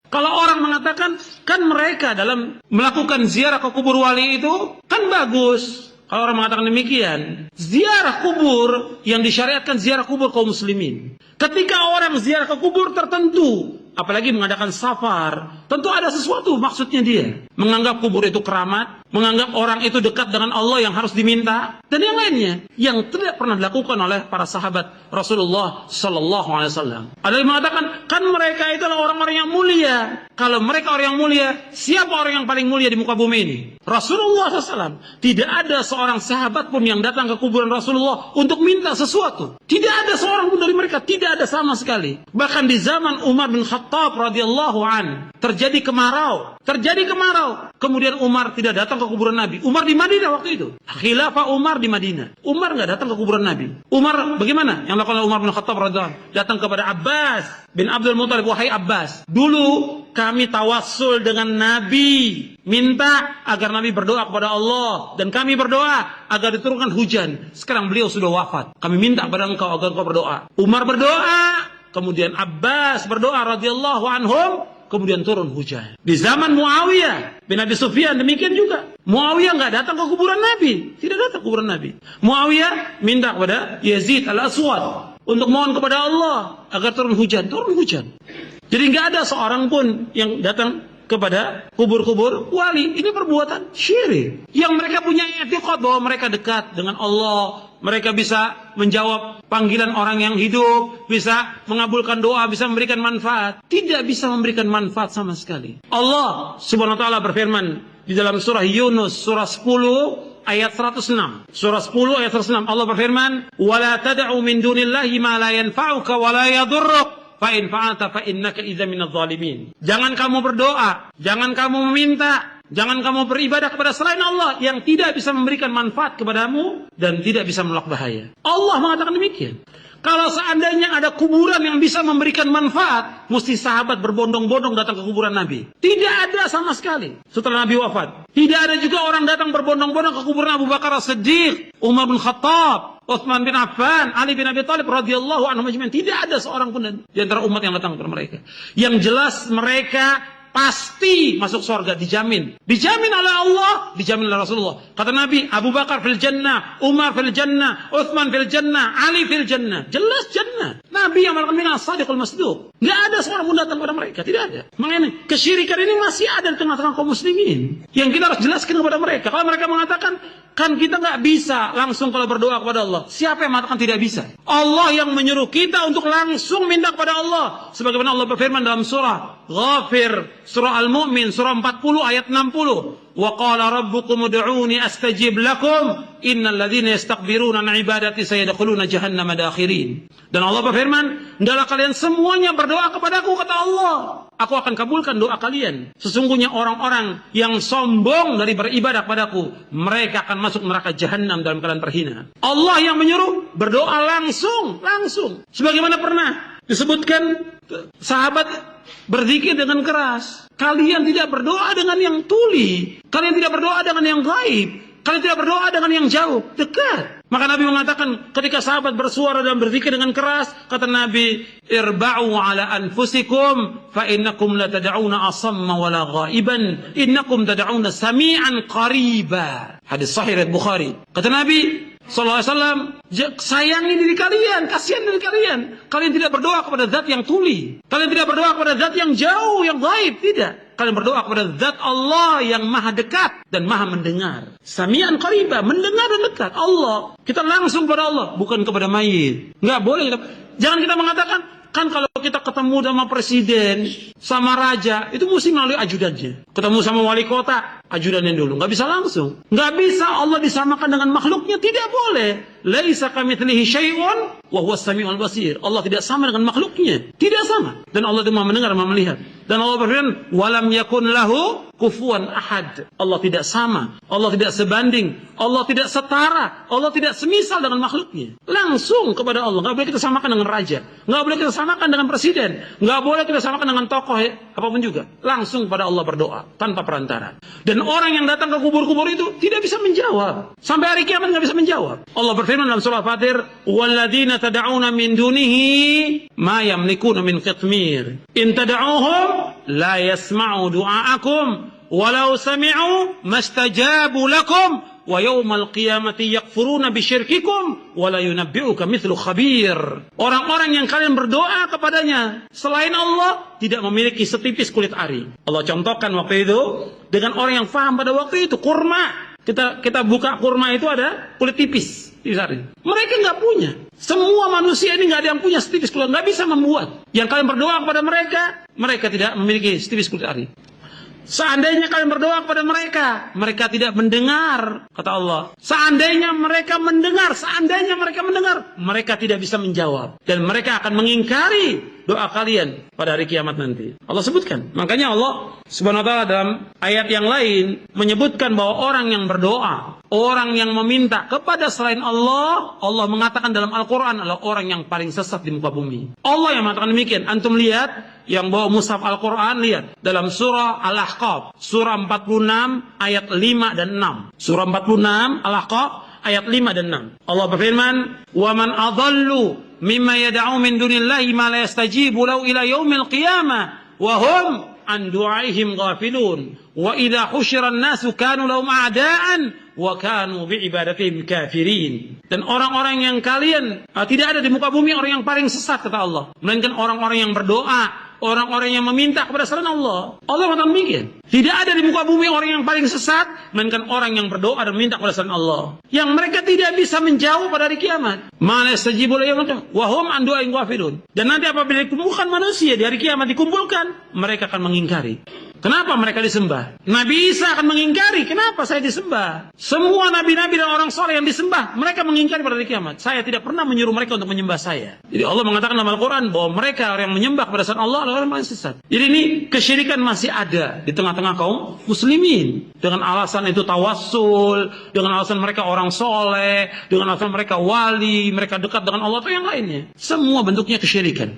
Kalau orang mengatakan, kan mereka dalam melakukan ziarah ke kubur wali itu, kan bagus. Kalau orang mengatakan demikian, ziarah kubur yang disyariatkan ziarah kubur kaum muslimin. Ketika orang ziarah ke kubur tertentu, apalagi mengadakan safar, tentu ada sesuatu maksudnya dia. Menganggap kubur itu keramat, menganggap orang itu dekat dengan Allah yang harus diminta, dan yang lainnya yang tidak pernah dilakukan oleh para sahabat Rasulullah Sallallahu Alaihi Wasallam. Ada yang mengatakan, kan mereka itulah orang-orang yang mulia. Kalau mereka orang yang mulia, siapa orang yang paling mulia di muka bumi ini? Rasulullah SAW. Tidak ada seorang sahabat pun yang datang ke kuburan Rasulullah untuk minta sesuatu. Tidak ada seorang pun dari mereka, tidak ada sama sekali. Bahkan di zaman Umar bin Khattab radhiyallahu an, terjadi kemarau. Kemudian Umar tidak datang ke kuburan Nabi. Umar di Madinah waktu itu. Khilafah Umar di Madinah. Umar nggak datang ke kuburan Nabi. Umar bagaimana? Yang lakukan Umar bin Khattab radhiyallahu an, datang kepada Abbas bin Abdul Muthalib. Wahai Abbas, dulu kami tawassul dengan Nabi, minta agar Nabi berdoa kepada Allah, dan kami berdoa agar diturunkan hujan. Sekarang beliau sudah wafat. Kami minta kepada engkau agar engkau berdoa. Umar berdoa, kemudian Abbas berdoa radhiyallahu anhum, kemudian turun hujan. Di zaman Muawiyah bin Abi Sufyan demikian juga. Muawiyah nggak datang ke kuburan Nabi, tidak datang ke kuburan Nabi. Muawiyah minta kepada Yazid al-Aswad untuk mohon kepada Allah agar turun hujan. Jadi nggak ada seorang pun yang datang kepada kubur-kubur wali. Ini perbuatan syirik. Yang mereka punya i'tiqad bahwa mereka dekat dengan Allah, mereka bisa menjawab panggilan orang yang hidup, bisa mengabulkan doa, bisa memberikan manfaat. Tidak bisa memberikan manfaat sama sekali. Allah Subhanahu wa taala berfirman di dalam surah Yunus surah 10 ayat 106. Surah 10 ayat 106 Allah berfirman, "Wala tad'u min dunillahi ma la yanfa'uka wa la yadhurruk." Fa in fa'alta fa innaka idza minadh dhalimin. Jangan kamu berdoa, jangan kamu meminta, jangan kamu beribadah kepada selain Allah yang tidak bisa memberikan manfaat kepadamu dan tidak bisa menolak bahaya. Allah mengatakan demikian. Kalau seandainya ada kuburan yang bisa memberikan manfaat, mesti sahabat berbondong-bondong datang ke kuburan Nabi. Tidak ada sama sekali setelah Nabi wafat. Tidak ada juga orang datang berbondong-bondong ke kuburan Abu Bakar As-Siddiq, Umar bin Khattab, Utsman bin Affan, Ali bin Abi Thalib radhiyallahu anhum ajma'in. Tidak ada seorang pun di antara umat yang datang kepada mereka. Yang jelas mereka pasti masuk surga, dijamin. Dijamin oleh Allah, dijamin oleh Rasulullah. Kata Nabi, Abu Bakar fil jannah, Umar fil jannah, Utsman fil jannah, Ali fil jannah. Jelas jannah. Nabi yang melakukan minas sadiqul masduq. Enggak ada seorang pun datang kepada mereka, tidak ada. Makanya kesyirikan ini masih ada di tengah-tengah kaum muslimin. Yang kita harus jelaskan kepada mereka. Kalau mereka mengatakan, kan kita nggak bisa langsung kalau berdoa kepada Allah. Siapa yang mengatakan tidak bisa? Allah yang menyuruh kita untuk langsung minta kepada Allah. Sebagaimana Allah berfirman dalam surah Ghafir, surah Al-Mu'min, surah 40 ayat 60. Wa qala rabbukum ud'uni astajib lakum innal ladzina yastakbiruna an ibadati sayadkhuluna jahannama dakhirin. Dan Allah berfirman, hendaklah kalian semuanya berdoa kepadaku, kata Allah. Aku akan kabulkan doa kalian. Sesungguhnya orang-orang yang sombong dari beribadah kepadaku, mereka akan masuk neraka jahanam dalam keadaan terhina. Allah yang menyuruh berdoa langsung. Sebagaimana pernah disebutkan, sahabat berzikir dengan keras. Kalian tidak berdoa dengan yang tuli. Kalian tidak berdoa dengan yang gaib. Kalian tidak berdoa dengan yang jauh, dekat. Maka Nabi mengatakan, ketika sahabat bersuara dan berzikir dengan keras, kata Nabi, irba'u ala anfusikum, fa innakum la tad'una asamma wala ghaiban, innakum tad'una sami'an qariba. Hadis sahih riwayat Bukhari. Kata Nabi sallallahu alaihi wasallam, sayangi diri kalian, kasihan diri kalian. Kalian tidak berdoa kepada zat yang tuli. Kalian tidak berdoa kepada zat yang jauh, yang gaib, tidak. Kalian berdoa kepada zat Allah yang maha dekat dan maha mendengar. Sami'an qariba, mendengar dan dekat. Allah. Kita langsung kepada Allah, bukan kepada mayit. Enggak boleh. Jangan kita mengatakan, kan kalau kita ketemu sama presiden, sama raja, itu mesti melalui ajudannya. Ketemu sama wali kota, ajudannya dulu. Nggak bisa langsung. Nggak bisa Allah disamakan dengan makhluknya. Tidak boleh. Laisa kamitslihi syai'un wa huwas samiul basir. Allah tidak sama dengan makhluknya. Tidak sama. Dan Allah itu Maha mendengar, Maha melihat. Dan Allah berfirman, walam yakun lahu kufuwan ahad. Allah tidak sama. Allah tidak sebanding. Allah tidak setara. Allah tidak semisal dengan makhluknya. Langsung kepada Allah. Nggak boleh kita samakan dengan raja. Nggak boleh kita samakan dengan presiden. Nggak boleh kita samakan dengan tokoh apapun juga. Langsung kepada Allah berdoa tanpa perantara. Dan Dan orang yang datang ke kubur-kubur itu tidak bisa menjawab. Sampai hari kiamat nggak bisa menjawab. Allah berfirman dalam surah Fatir, "Walladzina tad'una min dunihi ma yamlikuna min qitmir. In tad'uhum la yasma'u du'aakum walau sami'u mastajabu lakum wa yawmal qiyamati yakfuruna bisyirkikum wa la yunabbi'uka mithlu khabir." Orang-orang yang kalian berdoa kepadanya selain Allah tidak memiliki setipis kulit ari. Allah contohkan waktu itu dengan orang yang faham pada waktu itu kurma. Kita buka kurma itu ada kulit tipis di sana. Mereka nggak punya. Semua manusia ini nggak ada yang punya setipis kulit, nggak bisa membuat. Yang kalian berdoa kepada mereka, mereka tidak memiliki setipis kulit ari. Seandainya kalian berdoa kepada mereka, mereka tidak mendengar, kata Allah. Seandainya mereka mendengar, mereka tidak bisa menjawab. Dan mereka akan mengingkari doa kalian pada hari kiamat nanti. Allah sebutkan. Makanya Allah Subhanahu wa ta'ala dalam ayat yang lain menyebutkan bahwa orang yang berdoa, orang yang meminta kepada selain Allah, Allah mengatakan dalam Al-Quran adalah orang yang paling sesat di muka bumi. Allah yang mengatakan demikian. Antum lihat, yang bawa mushaf Al-Quran, lihat dalam surah Al-Ahqaf, surah 46 ayat 5 dan 6. Surah 46 Al-Ahqaf ayat 5 dan 6. Allah berfirman, "Wa man adallu mimma yad'u min dunillahi ma la yastajibu lahu ila yaumil qiyamah wa hum an du'aihim ghafilun wa idza husyira an-nasu kanu lahum a'da'an wa kanu bi'ibadatihim kafirin." Dan orang-orang yang kalian tidak ada di muka bumi orang yang paling sesat, kata Allah, melainkan orang-orang yang berdoa, orang-orang yang meminta kepada selain Allah. Allah mengatakan demikian. Tidak ada di muka bumi orang yang paling sesat, melainkan orang yang berdoa dan meminta kepada selain Allah, yang mereka tidak bisa menjawab pada hari kiamat. Mana yastajibu lahum wa hum an du'aihim ghafilun. Dan nanti apabila dikumpulkan manusia di hari kiamat, dikumpulkan, mereka akan mengingkari. Kenapa mereka disembah? Nabi Isa akan mengingkari, kenapa saya disembah? Semua nabi-nabi dan orang soleh yang disembah, mereka mengingkari pada hari kiamat. Saya tidak pernah menyuruh mereka untuk menyembah saya. Jadi Allah mengatakan dalam Al-Quran bahwa mereka yang menyembah kepada selain Allah adalah orang yang sesat. Jadi ini kesyirikan masih ada di tengah-tengah kaum muslimin. Dengan alasan itu tawassul, dengan alasan mereka orang soleh, dengan alasan mereka wali, mereka dekat dengan Allah atau yang lainnya. Semua bentuknya kesyirikan.